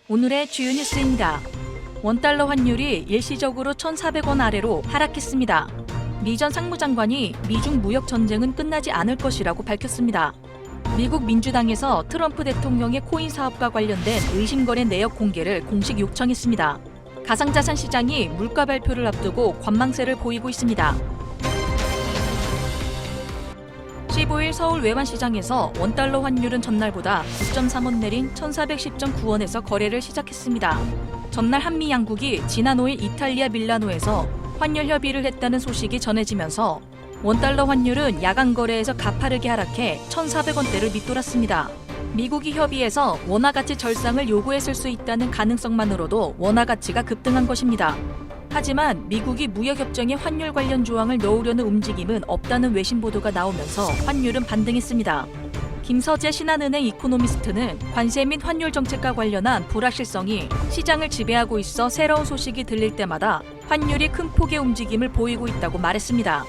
오늘의 주요 뉴스입니다. 원달러 환율이 일시적으로 1,400원 아래로 하락했습니다. 미 전 상무장관이 미중 무역 전쟁은 끝나지 않을 것이라고 밝혔습니다. 미국 민주당에서 트럼프 대통령의 코인 사업과 관련된 의심거래 내역 공개를 공식 요청했습니다. 가상자산 시장이 물가 발표를 앞두고 관망세를 보이고 있습니다. 15일 서울 외환시장에서 원달러 환율은 전날보다 9.3원 내린 1,410.9원에서 거래를 시작했습니다. 전날 한미 양국이 지난 5일 이탈리아 밀라노에서 환율 협의를 했다는 소식이 전해지면서 원달러 환율은 야간 거래에서 가파르게 하락해 1,400원대를 밑돌았습니다. 미국이 협의에서 원화 가치 절상을 요구했을 수 있다는 가능성만으로도 원화 가치가 급등한 것입니다. 하지만 미국이 무역협정에 환율 관련 조항을 넣으려는 움직임은 없다는 외신 보도가 나오면서 환율은 반등했습니다. 김서재 신한은행 이코노미스트는 관세 및 환율 정책과 관련한 불확실성이 시장을 지배하고 있어 새로운 소식이 들릴 때마다 환율이 큰 폭의 움직임을 보이고 있다고 말했습니다.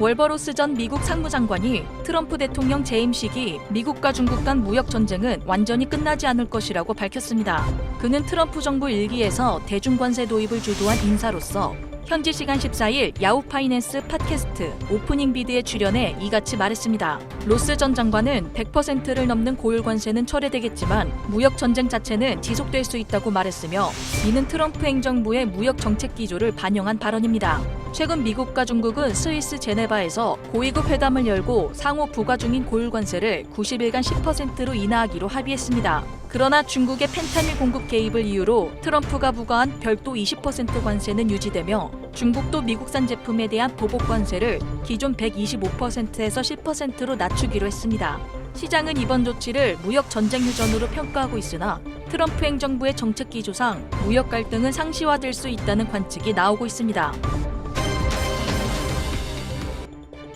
월버로스 전 미국 상무장관이 트럼프 대통령 재임식이 미국과 중국 간 무역 전쟁은 완전히 끝나지 않을 것이라고 밝혔습니다. 그는 트럼프 정부 일기에서 대중관세 도입을 주도한 인사로서 현지 시간 14일 야후 파이낸스 팟캐스트 오프닝 비드에 출연해 이같이 말했습니다. 로스 전 장관은 100%를 넘는 고율 관세는 철회되겠지만 무역 전쟁 자체는 지속될 수 있다고 말했으며 이는 트럼프 행정부의 무역 정책 기조를 반영한 발언입니다. 최근 미국과 중국은 스위스 제네바에서 고위급 회담을 열고 상호 부과 중인 고율 관세를 90일간 10%로 인하하기로 합의했습니다. 그러나 중국의 펜타닐 공급 개입을 이유로 트럼프가 부과한 별도 20% 관세는 유지되며 중국도 미국산 제품에 대한 보복 관세를 기존 125%에서 10%로 낮추기로 했습니다. 시장은 이번 조치를 무역 전쟁 휴전으로 평가하고 있으나 트럼프 행정부의 정책 기조상 무역 갈등은 상시화될 수 있다는 관측이 나오고 있습니다.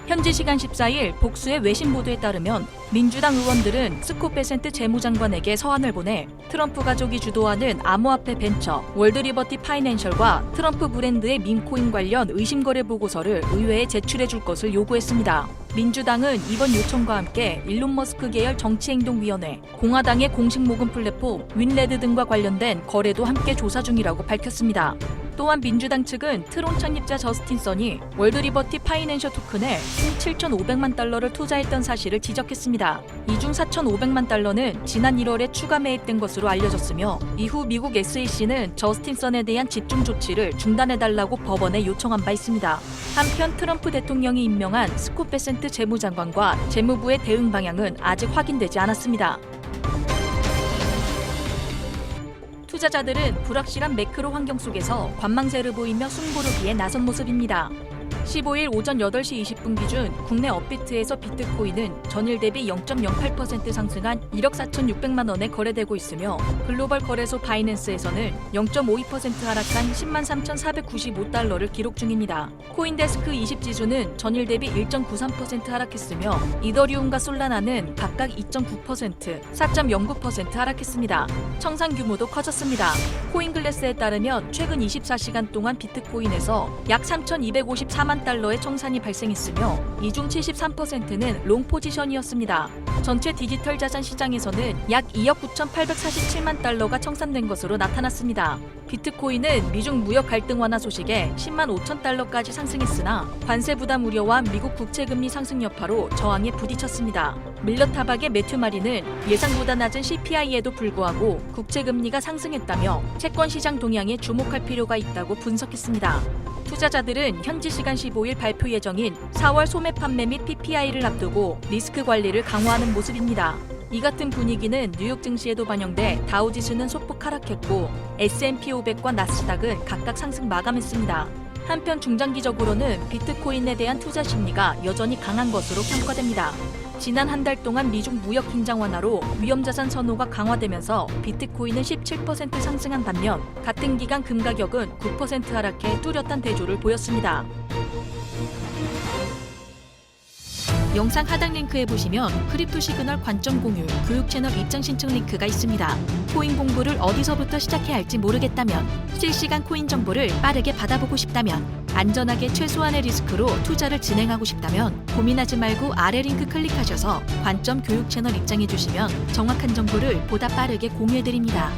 현지 시간 14일 복수의 외신 보도에 따르면 민주당 의원들은 스콧 베센트 재무장관에게 서한을 보내 트럼프 가족이 주도하는 암호화폐 벤처 월드리버티 파이낸셜과 트럼프 브랜드의 밈코인 관련 의심거래 보고서를 의회에 제출해 줄 것을 요구했습니다. 민주당은 이번 요청과 함께 일론 머스크 계열 정치행동위원회, 공화당의 공식 모금 플랫폼 윈레드 등과 관련된 거래도 함께 조사 중이라고 밝혔습니다. 또한 민주당 측은 트론 창립자 저스틴 선이 월드리버티 파이낸셜 토큰에 총 7,500만 달러를 투자했던 사실을 지적했습니다. 이 중 4,500만 달러는 지난 1월에 추가 매입된 것으로 알려졌으며 이후 미국 SEC는 저스틴 선에 대한 집중 조치를 중단해달라고 법원에 요청한 바 있습니다. 한편 트럼프 대통령이 임명한 스콧 베센트 재무장관과 재무부의 대응 방향은 아직 확인되지 않았습니다. 투자자들은 불확실한 매크로 환경 속에서 관망세를 보이며 승부르기에 나선 모습입니다. 15일 오전 8시 20분 기준 국내 업비트에서 비트코인은 전일 대비 0.08% 상승한 1억 4,600만 원에 거래되고 있으며 글로벌 거래소 바이낸스에서는 0.52% 하락한 10만 3,495달러를 기록 중입니다. 코인데스크 20 지수는 전일 대비 1.93% 하락했으며 이더리움과 솔라나는 각각 2.9%, 4.09% 하락했습니다. 청산 규모도 커졌습니다. 코인글래스에 따르면 최근 24시간 동안 비트코인에서 약 3,254만 달러의 청산이 발생했으며 이 중 73%는 롱 포지션이었습니다. 전체 디지털 자산 시장에서는 약 2억 9,847만 달러가 청산된 것으로 나타났습니다. 비트코인은 미중 무역 갈등 완화 소식에 10만 5천 달러까지 상승했으나 관세 부담 우려와 미국 국채금리 상승 여파로 저항에 부딪혔습니다. 밀러타박의 매튜 마리는 예상보다 낮은 CPI에도 불구하고 국채금리가 상승했다며 채권시장 동향에 주목할 필요가 있다고 분석했습니다. 투자자들은 현지 시간 15일 발표 예정인 4월 소매 판매 및 PPI를 앞두고 리스크 관리를 강화하는 모습입니다. 이 같은 분위기는 뉴욕 증시에도 반영돼 다우지수는 소폭 하락했고 S&P 500과 나스닥은 각각 상승 마감했습니다. 한편 중장기적으로는 비트코인에 대한 투자 심리가 여전히 강한 것으로 평가됩니다. 지난 한 달 동안 미중 무역 긴장 완화로 위험자산 선호가 강화되면서 비트코인은 17% 상승한 반면 같은 기간 금 가격은 9% 하락해 뚜렷한 대조를 보였습니다. 영상 하단 링크에 보시면 크립토 시그널 관점 공유, 교육 채널 입장 신청 링크가 있습니다. 코인 공부를 어디서부터 시작해야 할지 모르겠다면, 실시간 코인 정보를 빠르게 받아보고 싶다면, 안전하게 최소한의 리스크로 투자를 진행하고 싶다면 고민하지 말고 아래 링크 클릭하셔서 관점 교육 채널 입장해 주시면 정확한 정보를 보다 빠르게 공유해 드립니다.